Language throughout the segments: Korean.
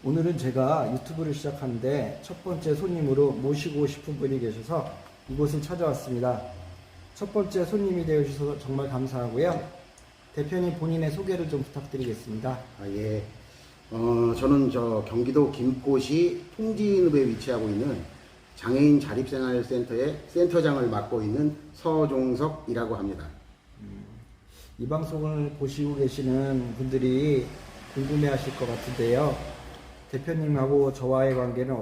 오늘은 제가 유튜브를 시작하는데 첫 번째 손님으로 모시고 싶은 분이 계셔서 이곳을 찾아왔습니다. 첫 번째 손님이 되어주셔서 정말 감사하고요. 대표님 본인의 소개를 좀 부탁드리겠습니다. 예. 저는 경기도 김포시 통진읍에 위치하고 있는 장애인 자립생활센터의 센터장을 맡고 있는 서종석이라고 합니다. 이 방송을 보시고 계시는 분들이 궁금해 하실 것 같은데요. 대표님하고 저와의 관계는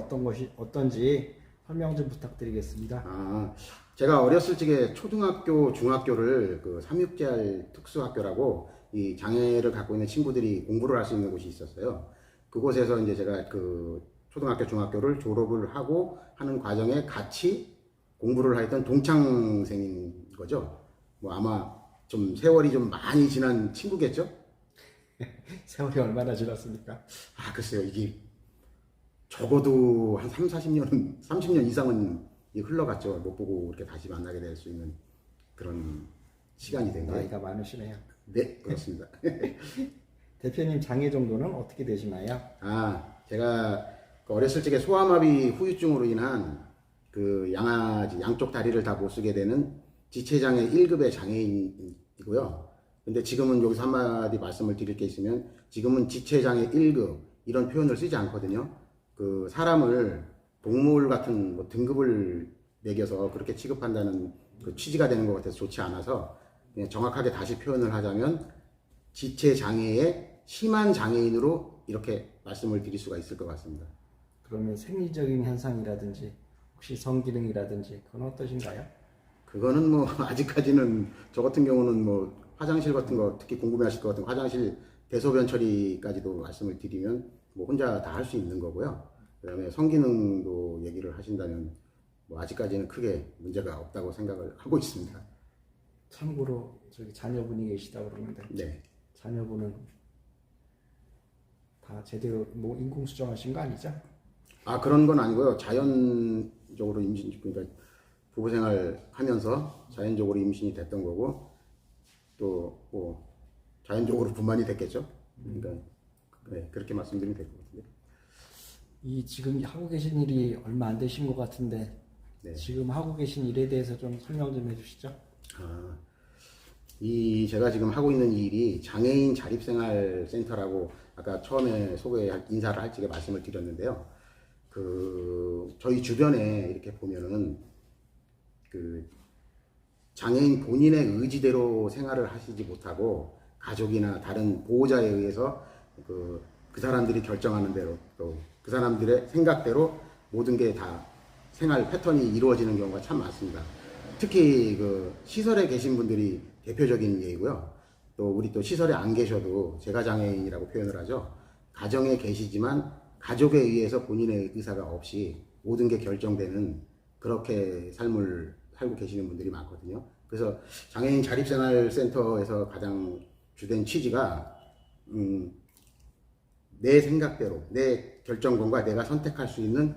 어떤지 설명 좀 부탁드리겠습니다. 제가 어렸을 적에 초등학교, 중학교를 그 삼육제할 특수학교라고 이 장애를 갖고 있는 친구들이 공부를 할 수 있는 곳이 있었어요. 그곳에서 이제 제가 그 초등학교, 중학교를 졸업을 하고 하는 과정에 같이 공부를 했던 동창생인 거죠. 뭐 아마 좀 세월이 좀 많이 지난 친구겠죠? 세월이 얼마나 지났습니까? 글쎄요. 이게 적어도 한 3, 40년, 30년 이상은 흘러갔죠. 못 보고 이렇게 다시 만나게 될 수 있는 그런 시간이 된 거예요. 나이가 많으시네요. 네, 그렇습니다. 대표님 장애 정도는 어떻게 되시나요? 제가 그 어렸을 적에 소아마비 후유증으로 인한 그 양쪽 다리를 다 못 쓰게 되는 지체장애 1급의 장애인이고요. 근데 지금은 여기서 한마디 말씀을 드릴 게 있으면 지금은 지체장애 1급 이런 표현을 쓰지 않거든요. 그 사람을 동물 같은 뭐 등급을 매겨서 그렇게 취급한다는 그 취지가 되는 것 같아서 좋지 않아서 그냥 정확하게 다시 표현을 하자면 지체장애의 심한 장애인으로 이렇게 말씀을 드릴 수가 있을 것 같습니다. 그러면 생리적인 현상이라든지 혹시 성기능이라든지 그건 어떠신가요? 그거는 뭐 아직까지는 저 같은 경우는 뭐 화장실 같은 거 특히 궁금해하실 것 같은 화장실 대소변 처리까지도 말씀을 드리면 뭐 혼자 다 할 수 있는 거고요. 그다음에 성기능도 얘기를 하신다면 뭐 아직까지는 크게 문제가 없다고 생각을 하고 있습니다. 참고로 저기 자녀분이 계시다고 그러는데 네. 자녀분은 다 제대로 뭐 인공수정하신 거 아니죠? 그런 건 아니고요. 자연적으로 임신, 그러니까 부부 생활 하면서 자연적으로 임신이 됐던 거고, 또 뭐 자연적으로 분만이 됐겠죠. 그러니까 네, 그렇게 말씀드리면 될 것 같은데. 이 지금 하고 계신 일이 얼마 안 되신 것 같은데 네. 지금 하고 계신 일에 대해서 좀 설명 좀 해주시죠. 제가 지금 하고 있는 일이 장애인 자립생활센터라고 아까 처음에 인사를 할 적에 말씀을 드렸는데요. 저희 주변에 이렇게 보면은 그 장애인 본인의 의지대로 생활을 하시지 못하고 가족이나 다른 보호자에 의해서 그 사람들이 결정하는 대로 또 그 사람들의 생각대로 모든 게 다 생활 패턴이 이루어지는 경우가 참 많습니다. 특히 그 시설에 계신 분들이 대표적인 예이고요. 또 우리 또 시설에 안 계셔도 제가 장애인이라고 표현을 하죠. 가정에 계시지만 가족에 의해서 본인의 의사가 없이 모든 게 결정되는 그렇게 삶을 살고 계시는 분들이 많거든요. 그래서 장애인 자립생활센터에서 가장 주된 취지가 내 생각대로 내 결정권과 내가 선택할 수 있는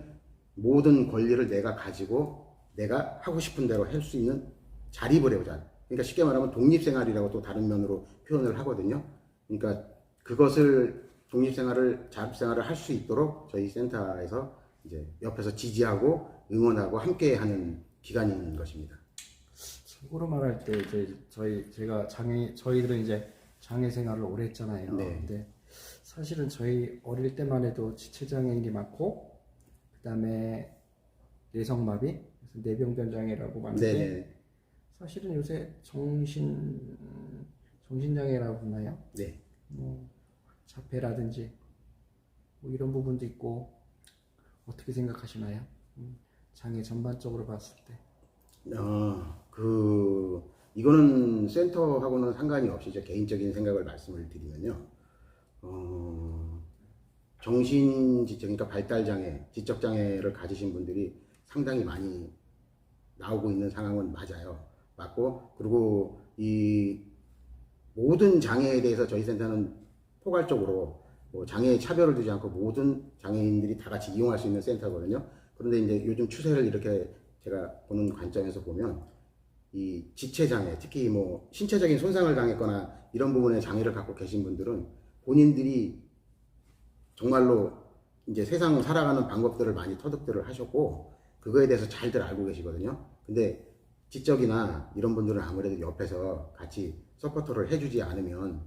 모든 권리를 내가 가지고 내가 하고 싶은 대로 할 수 있는 자립을 해보자. 그러니까 쉽게 말하면 독립생활이라고 또 다른 면으로 표현을 하거든요. 그러니까 그것을 자립생활을 할 수 있도록 저희 센터에서 이제 옆에서 지지하고 응원하고 함께하는 기관인 것입니다. 참고로 말할 때 이제 저희들은 이제 장애 생활을 오래 했잖아요. 네. 근데 사실은 저희 어릴 때만 해도 지체장애인이 많고 그다음에 뇌성마비, 뇌병변 장애라고 많은데 네. 사실은 요새 정신장애라고 하나요? 네. 뭐 자폐라든지 뭐 이런 부분도 있고 어떻게 생각하시나요? 장애 전반적으로 봤을 때. 이거는 센터하고는 상관이 없이 제 개인적인 생각을 말씀을 드리면요. 정신지적, 그러니까 발달장애, 지적장애를 가지신 분들이 상당히 많이 나오고 있는 상황은 맞아요. 맞고, 그리고 이 모든 장애에 대해서 저희 센터는 포괄적으로 뭐 장애의 차별을 두지 않고 모든 장애인들이 다 같이 이용할 수 있는 센터거든요. 그런데 이제 요즘 추세를 이렇게 제가 보는 관점에서 보면 이 지체장애, 특히 뭐 신체적인 손상을 당했거나 이런 부분에 장애를 갖고 계신 분들은 본인들이 정말로 이제 세상 살아가는 방법들을 많이 터득들을 하셨고 그거에 대해서 잘들 알고 계시거든요. 근데 지적이나 이런 분들은 아무래도 옆에서 같이 서포터를 해주지 않으면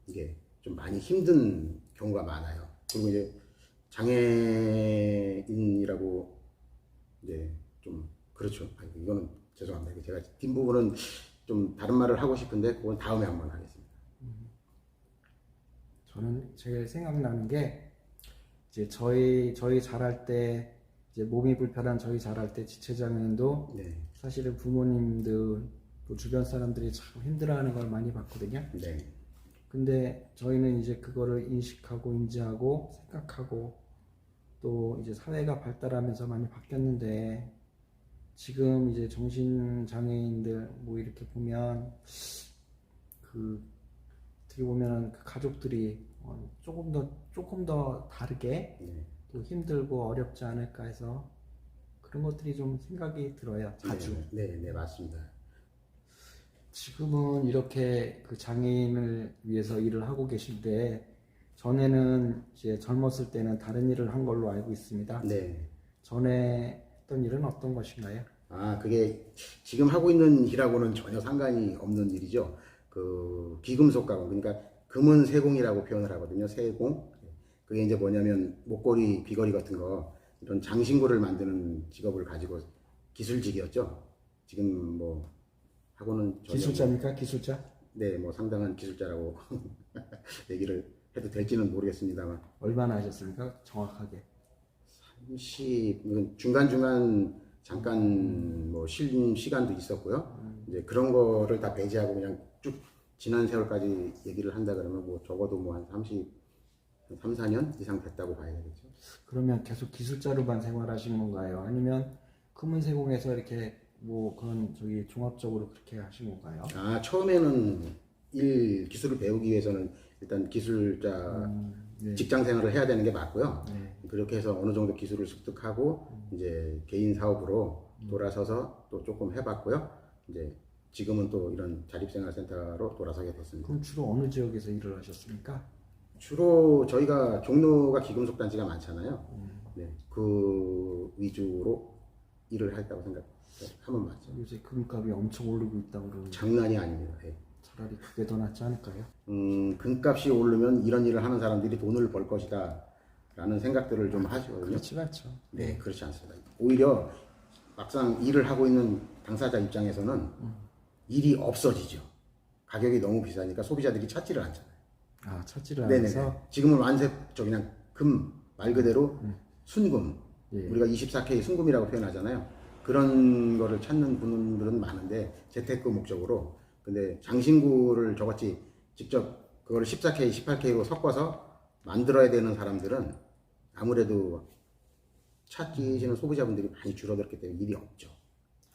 이게 좀 많이 힘든 경우가 많아요. 그리고 이제 장애인이라고 이제 좀 그렇죠. 아니, 이거는 죄송합니다. 제가 뒷부분은 좀 다른 말을 하고 싶은데 그건 다음에 한번 하겠습니다. 저는 제일 생각나는 게 이제 저희 자랄 때 이제 몸이 불편한 저희 자랄 때 지체장애인도 네, 사실은 부모님들 또 주변 사람들이 참 힘들어하는 걸 많이 봤거든요. 네, 근데 저희는 이제 그거를 인식하고 인지하고 생각하고 또 이제 사회가 발달하면서 많이 바뀌었는데 지금 이제 정신장애인들 뭐 이렇게 보면 그 어떻게 보면 그 가족들이 조금 더 다르게 네. 또 힘들고 어렵지 않을까 해서 그런 것들이 좀 생각이 들어요. 자주. 네, 네, 맞습니다. 지금은 이렇게 그 장애인을 위해서 일을 하고 계신데 전에는 이제 젊었을 때는 다른 일을 한 걸로 알고 있습니다. 네. 전에 했던 일은 어떤 것인가요? 아, 그게 지금 하고 있는 일하고는 전혀 상관이 없는 일이죠. 그 귀금속 가공, 그러니까 금은 세공이라고 표현을 하거든요. 세공. 그게 이제 뭐냐면 목걸이, 귀걸이 같은 거 이런 장신구를 만드는 직업을 가지고 기술직이었죠. 지금 뭐 하고는 전혀 기술자입니까? 기술자? 네, 뭐 상당한 기술자라고 얘기를 해도 될지는 모르겠습니다만 얼마나 하셨습니까? 정확하게. 30 중간중간 잠깐 뭐 쉴 시간도 있었고요. 이제 그런 거를 다 배제하고 그냥 쭉 지난 세월까지 얘기를 한다 그러면 뭐 적어도 뭐 한 3, 4년 이상 됐다고 봐야 되겠죠. 그러면 계속 기술자로만 생활하신 건가요? 아니면 금은세공에서 이렇게 뭐 그런 저기 종합적으로 그렇게 하신 건가요? 아, 처음에는 기술을 배우기 위해서는 일단 기술자 네. 직장 생활을 해야 되는 게 맞고요. 네. 그렇게 해서 어느 정도 기술을 습득하고 이제 개인 사업으로 돌아서서 또 조금 해봤고요. 이제 지금은 또 이런 자립생활센터로 돌아서게 됐습니다. 그럼 주로 어느 지역에서 일을 하셨습니까? 주로 저희가 종로가 기금속 단지가 많잖아요. 네, 그 위주로 일을 했다고 생각하면 맞죠. 요새 금값이 엄청 오르고 있다고 그러는데 장난이 아닙니다. 예. 차라리 그게 더 낫지 않을까요? 금값이 오르면 이런 일을 하는 사람들이 돈을 벌 것이다 라는 생각들을 좀 하시거든요. 그렇지 않죠. 네, 그렇지 않습니다. 오히려 막상 일을 하고 있는 당사자 입장에서는 일이 없어지죠. 가격이 너무 비싸니까 소비자들이 찾지를 않잖아요. 아, 찾지를 네네네. 않아서 지금은 저 그냥 금 말 그대로 순금. 예. 우리가 24K 순금이라고 표현하잖아요. 그런 거를 찾는 분들은 많은데 재테크 목적으로. 근데 장신구를 저같이 직접 그거를 14K, 18K로 섞어서 만들어야 되는 사람들은 아무래도 찾기시는 소비자분들이 많이 줄어들기 때문에 일이 없죠.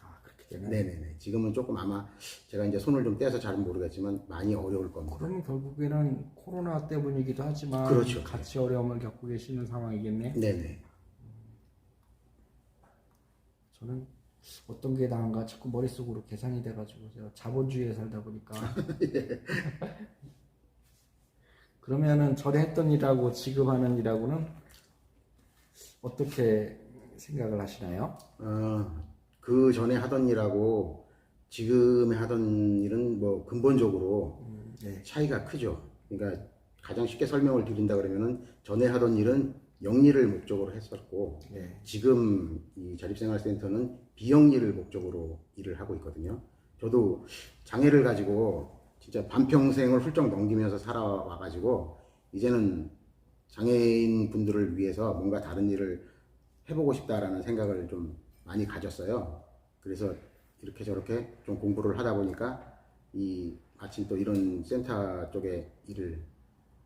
아, 그렇게 되네. 네네네. 지금은 조금 아마 제가 이제 손을 좀 떼서 잘은 모르겠지만 많이 어려울 겁니다. 그러면 결국에는 코로나 때문이기도 하지만 그렇죠. 같이 어려움을 겪고 계시는 상황이겠네. 네네. 저는 어떤 게 나은가 자꾸 머릿속으로 계산이 돼가지고 제가 자본주의에 살다 보니까 그러면은 전에 했던 일하고 지금 하는 일하고는 어떻게 생각을 하시나요? 그 전에 하던 일하고 지금에 하던 일은 뭐 근본적으로 네. 차이가 크죠. 그러니까 가장 쉽게 설명을 드린다 그러면은 전에 하던 일은 영리를 목적으로 했었고 네. 지금 이 자립생활센터는 비영리를 목적으로 일을 하고 있거든요. 저도 장애를 가지고 진짜 반평생을 훌쩍 넘기면서 살아와가지고 이제는 장애인 분들을 위해서 뭔가 다른 일을 해보고 싶다라는 생각을 좀 많이 가졌어요. 그래서 이렇게 저렇게 좀 공부를 하다 보니까 마침 또 이런 센터 쪽에 일을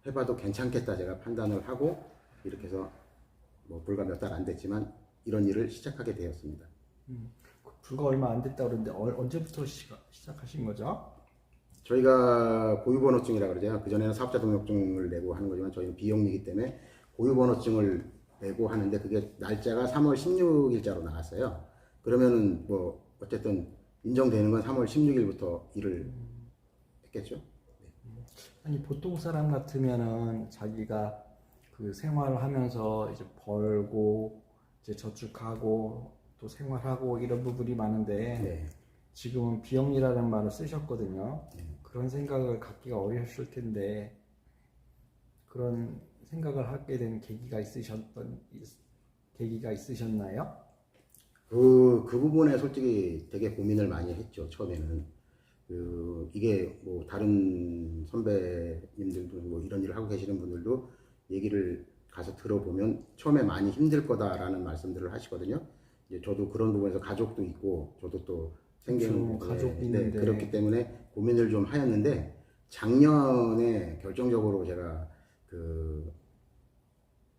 해봐도 괜찮겠다 제가 판단을 하고 이렇게 해서 뭐 불과 몇 달 안 됐지만 이런 일을 시작하게 되었습니다. 불과 얼마 안 됐다 그러는데 언제부터 시작하신 거죠? 저희가 고유번호증이라고 그러죠. 그전에는 사업자 등록증을 내고 하는 거지만 저희는 비영리이기 때문에 고유번호증을 내고 하는데 그게 날짜가 3월 16일자로 나왔어요. 그러면은 뭐 어쨌든 인정되는 건 3월 16일부터 일을 했겠죠. 아니 보통 사람 같으면은 자기가 그 생활을 하면서 이제 벌고 이제 저축하고 또 생활하고 이런 부분이 많은데 네. 지금은 비영리라는 말을 쓰셨거든요. 그런 생각을 갖기가 어려웠을 텐데 그런 생각을 하게 된 계기가 있으셨나요? 그 부분에 솔직히 되게 고민을 많이 했죠. 처음에는 이게 뭐 다른 선배님들도 뭐 이런 일을 하고 계시는 분들도 얘기를 가서 들어보면 처음에 많이 힘들 거다라는 말씀들을 하시거든요. 이제 저도 그런 부분에서 가족도 있고 저도 또 생계는 가족도 있는데 그렇기 때문에 고민을 좀 하였는데 작년에 결정적으로 제가 그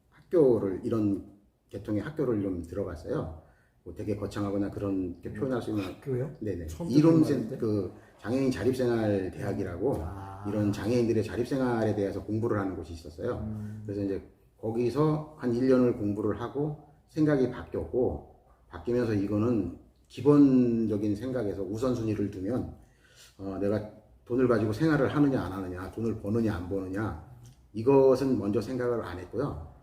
학교를 이런 계통의 학교를 좀 들어갔어요. 뭐 되게 거창하거나 그런 게 표현할 수 있는 학교요? 네네 처음 이룸센 듣는 그 장애인 자립생활 대학이라고 이런 장애인들의 자립생활에 대해서 공부를 하는 곳이 있었어요. 그래서 이제 거기서 한 1년을 공부를 하고 생각이 바뀌었고 바뀌면서 이거는 기본적인 생각에서 우선순위를 두면 내가 돈을 가지고 생활을 하느냐 안 하느냐 돈을 버느냐 안 버느냐 이것은 먼저 생각을 안 했고요.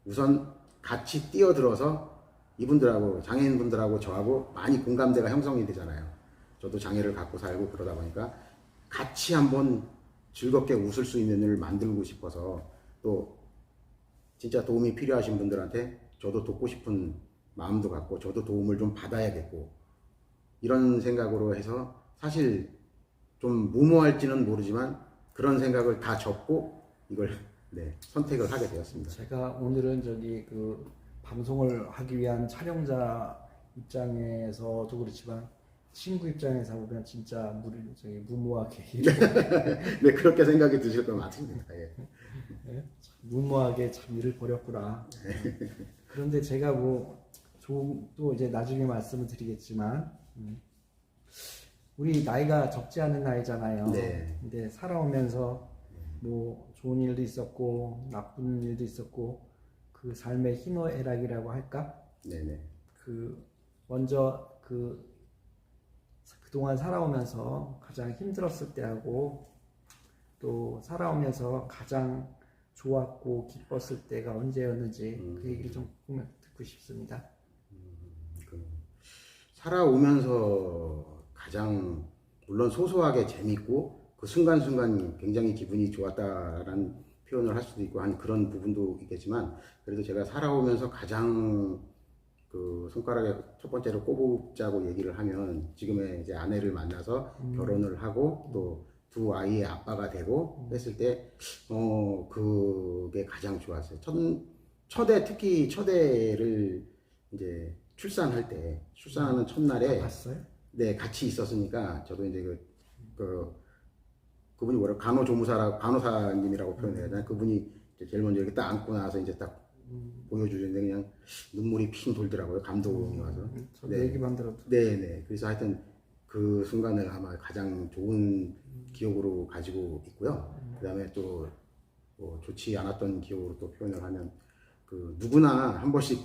우선 같이 뛰어들어서 이분들하고 장애인분들하고 저하고 많이 공감대가 형성이 되잖아요. 저도 장애를 갖고 살고 그러다 보니까 같이 한번 즐겁게 웃을 수 있는 일을 만들고 싶어서 또 진짜 도움이 필요하신 분들한테 저도 돕고 싶은 마음도 갖고 저도 도움을 좀 받아야겠고 이런 생각으로 해서 사실 좀 무모할지는 모르지만 그런 생각을 다 접고 이걸 선택을 하게 되었습니다. 제가 오늘은 저기 그 방송을 하기 위한 촬영자 입장에서도 그렇지만 친구 입장에서 보면 진짜 무모하게 네 그렇게 생각이 드실 것 같습니다. 예. 무모하게 참 일을 벌였구나. 그런데 제가 또 이제 나중에 말씀을 드리겠지만 우리 나이가 적지 않은 나이잖아요. 네. 근데 살아오면서 뭐 좋은 일도 있었고 나쁜 일도 있었고 그 삶의 희노애락이라고 할까? 네네. 먼저 그동안 살아오면서 가장 힘들었을 때하고 또 살아오면서 가장 좋았고 기뻤을 때가 언제였는지 그 얘기를 좀 듣고 싶습니다. 살아오면서 가장 물론 소소하게 재밌고 그 순간순간이 굉장히 기분이 좋았다라는 표현을 할 수도 있고 한 그런 부분도 있겠지만 그래도 제가 살아오면서 가장 그 손가락에 첫 번째로 꼽자고 얘기를 하면 지금의 이제 아내를 만나서 결혼을 하고 또 두 아이의 아빠가 되고 했을 때 그게 가장 좋았어요. 특히 첫애를 이제 출산하는 첫날에 봤어요? 네 같이 있었으니까 저도 이제 그분이 간호사님이라고 표현해야 되나 그분이 제일 먼저 이렇게 딱 안고 나서 이제 딱 보여주는데 그냥 눈물이 핑 돌더라고요. 감동이 와서. 저도 얘기만 들어도. 네네. 그래서 하여튼 그 순간을 아마 가장 좋은 기억으로 가지고 있고요. 그 다음에 또 뭐 좋지 않았던 기억으로 또 표현을 하면 누구나 한 번씩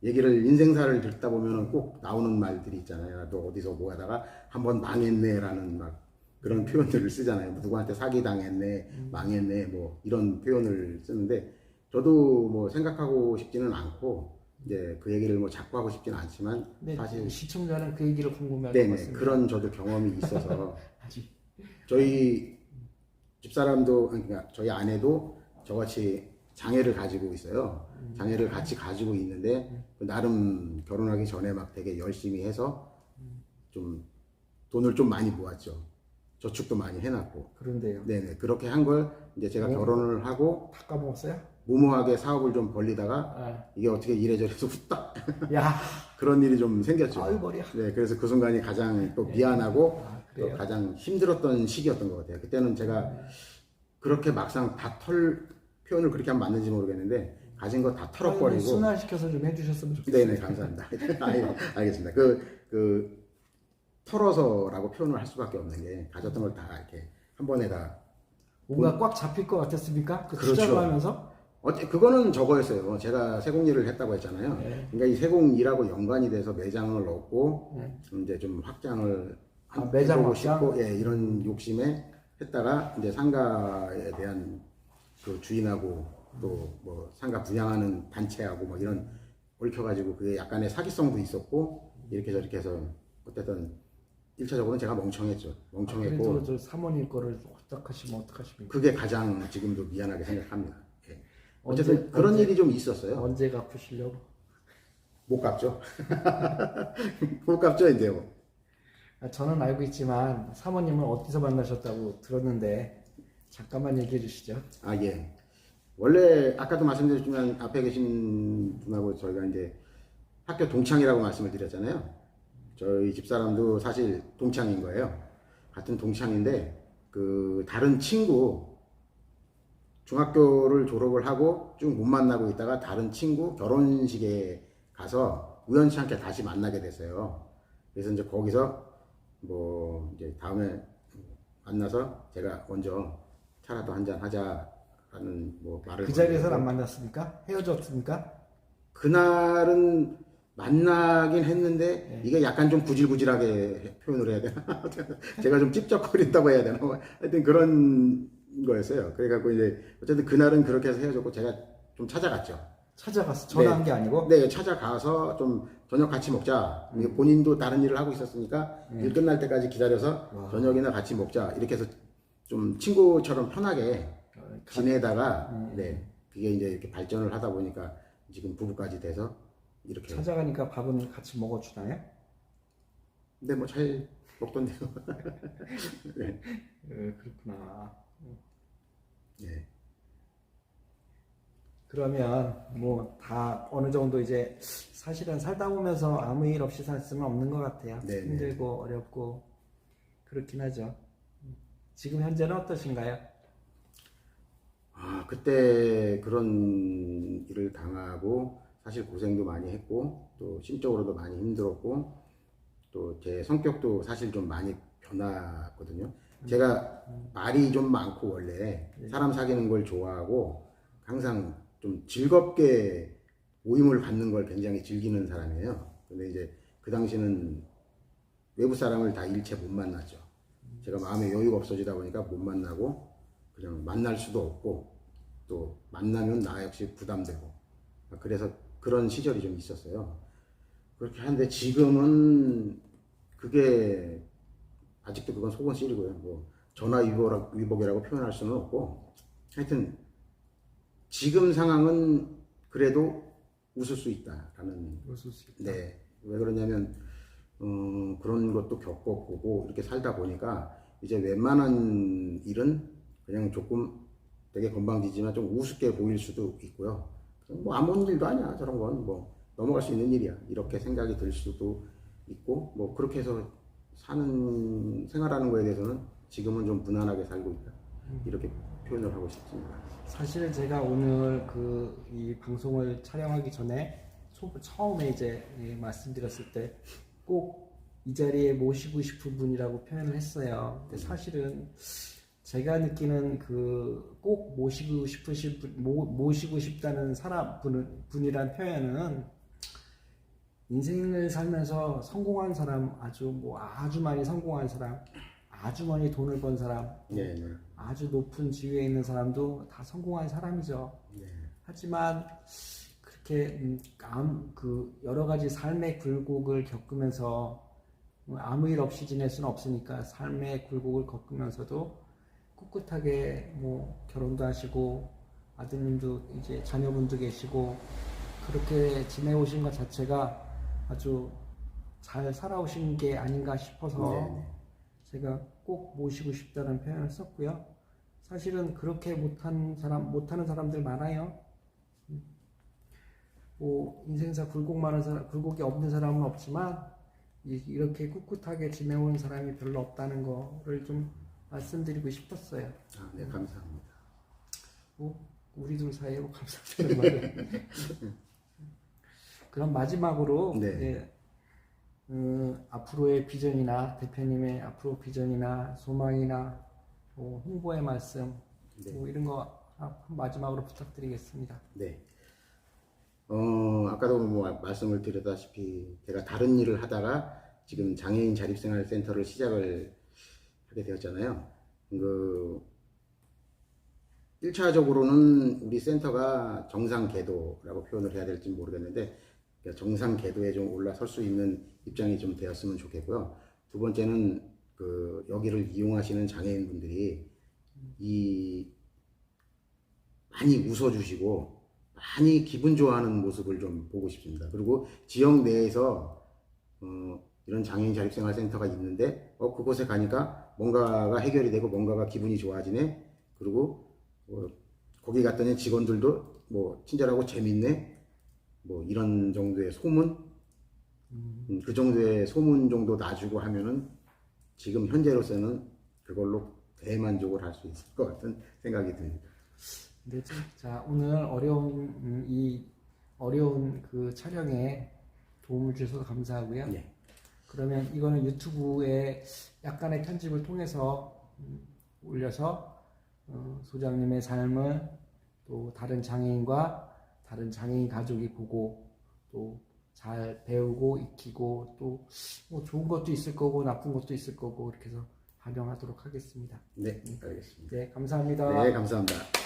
인생사를 듣다 보면 꼭 나오는 말들이 있잖아요. 또 어디서 뭐 하다가 한번 망했네라는 막 그런 표현들을 쓰잖아요. 누구한테 사기당했네, 망했네, 뭐 이런 표현을 쓰는데 저도 뭐 생각하고 싶지는 않고 이제 그 얘기를 뭐 자꾸 하고 싶지는 않지만 사실 시청자는 그 얘기를 궁금해할 것 네네 같습니다. 그런 저도 경험이 있어서 저희 집사람도 그러니까 저희 아내도 저같이 장애를 가지고 있어요. 장애를 같이 가지고 있는데 나름 결혼하기 전에 막 되게 열심히 해서 좀 돈을 좀 많이 모았죠. 저축도 많이 해놨고. 그런데요. 네네 그렇게 한 걸 이제 제가 결혼을 하고 다 까먹었어요? 무모하게 사업을 좀 벌리다가 이게 어떻게 이래저래서 후딱 야 그런 일이 좀 생겼죠. 아유 머리야. 네 그래서 그 순간이 가장 또 미안하고 또 그래요? 가장 힘들었던 시기였던 것 같아요. 그때는 제가 그렇게 막상 표현을 그렇게 하면 맞는지 모르겠는데 가진 거 다 털어버리고 순환시켜서 좀 해주셨으면 좋겠어요. 네네 감사합니다. 알겠습니다. 털어서라고 표현을 할 수밖에 없는 게 가졌던 걸 다 이렇게 한 번에 다 뭔가 꽉 잡힐 것 같았습니까? 그렇죠. 투자를 하면서? 그거는 저거였어요. 제가 세공일을 했다고 했잖아요. 네. 그러니까 이 세공일하고 연관이 돼서 매장을 얻고 이제 좀 확장을 매장 해보고 확장? 싶고 이런 욕심에 했다가 이제 상가에 대한 그 주인하고 또 뭐 상가 분양하는 단체하고 뭐 이런 얽혀가지고 그게 약간의 사기성도 있었고 이렇게 저렇게 해서 어쨌든 1차적으로는 제가 멍청했죠. 멍청했고 그래도 저 사모님 거를 어떡하시면 어떡하십니까? 그게 가장 지금도 미안하게 생각합니다. 예. 언제- 어쨌든 그런 언제- 일이 좀 있었어요. 언제 갚으시려고? 못 갚죠. 못 갚죠 이제 뭐. 저는 알고 있지만 사모님은 어디서 만나셨다고 들었는데 잠깐만 얘기해 주시죠. 아 예. 원래 아까도 말씀드렸지만 앞에 계신 분하고 저희가 이제 학교 동창이라고 말씀을 드렸잖아요. 저희 집사람도 사실 동창인 거예요. 같은 동창인데 그 다른 친구 중학교를 졸업을 하고 쭉 못 만나고 있다가 다른 친구 결혼식에 가서 우연치 않게 다시 만나게 됐어요. 그래서 이제 거기서 뭐 이제 다음에 만나서 제가 먼저 차라도 한잔 하자라는 뭐 말을 그 자리에서는 건네고 안 만났습니까? 헤어졌습니까? 그날은 만나긴 했는데 네. 이게 약간 좀 구질구질하게 표현을 해야 되나? 제가 좀 찝쩍거린다고 해야 되나? 하여튼 그런 거였어요. 그래갖고 이제 어쨌든 그날은 그렇게 해서 헤어졌고 제가 좀 찾아갔죠. 찾아가서 전화한 네. 게 아니고 네, 찾아가서 좀 저녁 같이 먹자. 이게 본인도 다른 일을 하고 있었으니까 일 끝날 때까지 기다려서 와. 저녁이나 같이 먹자. 이렇게 해서 좀 친구처럼 편하게 지내다가 네, 그게 이제 이렇게 발전을 하다 보니까 지금 부부까지 돼서 이렇게. 찾아가니까 밥은 같이 먹어주나요? 근데 뭐 잘 먹던데요. 네. 그렇구나. 네. 그러면 뭐 다 어느 정도 이제 사실은 살다 보면서 아무 일 없이 살 수는 없는 것 같아요. 네네. 힘들고 어렵고 그렇긴 하죠. 지금 현재는 어떠신가요? 아, 그때 그런 일을 당하고 사실 고생도 많이 했고 또 심적으로도 많이 힘들었고 또 제 성격도 사실 좀 많이 변했거든요. 제가 말이 좀 많고 원래 사람 사귀는 걸 좋아하고 항상 좀 즐겁게 모임을 갖는 걸 굉장히 즐기는 사람이에요. 근데 이제 그 당시는 외부 사람을 다 일체 못 만났죠. 제가 마음에 여유가 없어지다 보니까 못 만나고 그냥 만날 수도 없고 또 만나면 나 역시 부담되고 그래서 그런 시절이 좀 있었어요. 그렇게 하는데 지금은 그게 아직도 그건 속은 시리고요. 뭐 전화위복이라고 표현할 수는 없고 하여튼 지금 상황은 그래도 웃을 수 있다라는. 웃을 수 있다. 네. 왜 그러냐면 그런 것도 겪어보고 이렇게 살다 보니까 이제 웬만한 일은 그냥 조금 되게 건방지지만 좀 우습게 보일 수도 있고요. 뭐 아무 일도 아니야. 저런 건 뭐 넘어갈 수 있는 일이야. 이렇게 생각이 들 수도 있고 뭐 그렇게 해서 생활하는 거에 대해서는 지금은 좀 무난하게 살고 있다. 이렇게 표현을 하고 싶습니다. 사실 제가 오늘 이 방송을 촬영하기 전에 처음에 이제 말씀드렸을 때 꼭 이 자리에 모시고 싶은 분이라고 표현을 했어요. 근데 사실은 제가 느끼는 꼭 모시고 싶으신 모시고 싶다는 분이란 표현은 인생을 살면서 성공한 사람, 아주 많이 성공한 사람, 아주 많이 돈을 번 사람, 네, 네. 아주 높은 지위에 있는 사람도 다 성공한 사람이죠. 네. 하지만 그렇게 여러 가지 삶의 굴곡을 겪으면서 아무 일 없이 지낼 수는 없으니까 삶의 굴곡을 겪으면서도 꿋꿋하게 뭐 결혼도 하시고 아드님도 이제 자녀분도 계시고 그렇게 지내오신 것 자체가 아주 잘 살아오신 게 아닌가 싶어서 네. 제가 꼭 모시고 싶다는 표현을 썼고요. 사실은 그렇게 못하는 사람들 많아요. 뭐 인생사 굴곡이 없는 사람은 없지만 이렇게 꿋꿋하게 지내온 사람이 별로 없다는 거를 좀 말씀드리고 싶었어요. 아, 네, 감사합니다. 뭐 우리 둘 사이로 감사드리는 말을. 그럼 마지막으로 네. 앞으로의 비전이나 대표님의 앞으로 비전이나 소망이나 뭐 홍보의 말씀 네. 뭐 이런 거 마지막으로 부탁드리겠습니다. 네. 아까도 뭐 말씀을 드렸다시피 제가 다른 일을 하다가 지금 장애인 자립생활센터를 시작을 하게 되었잖아요. 1차적으로는 우리 센터가 정상 궤도라고 표현을 해야 될지 모르겠는데 그러니까 정상 궤도에 좀 올라설 수 있는 입장이 좀 되었으면 좋겠고요. 두 번째는 그 여기를 이용하시는 장애인분들이 많이 웃어주시고 많이 기분 좋아하는 모습을 좀 보고 싶습니다. 그리고 지역 내에서 이런 장애인 자립생활센터가 있는데 그곳에 가니까 뭔가가 해결이 되고 뭔가가 기분이 좋아지네. 그리고 거기 갔더니 직원들도 뭐 친절하고 재밌네. 뭐 이런 정도의 소문, 그 정도의 소문 정도 놔주고 하면은 지금 현재로서는 그걸로 대만족을 할 수 있을 것 같은 생각이 듭니다. 네, 자, 오늘 어려운 그 촬영에 도움을 주셔서 감사하고요. 네. 그러면 이거는 유튜브에 약간의 편집을 통해서 올려서 소장님의 삶을 또 다른 장애인과 다른 장애인 가족이 보고 또 잘 배우고 익히고 또 뭐 좋은 것도 있을 거고 나쁜 것도 있을 거고 이렇게 해서 반영하도록 하겠습니다. 네, 알겠습니다. 네, 감사합니다. 네, 감사합니다.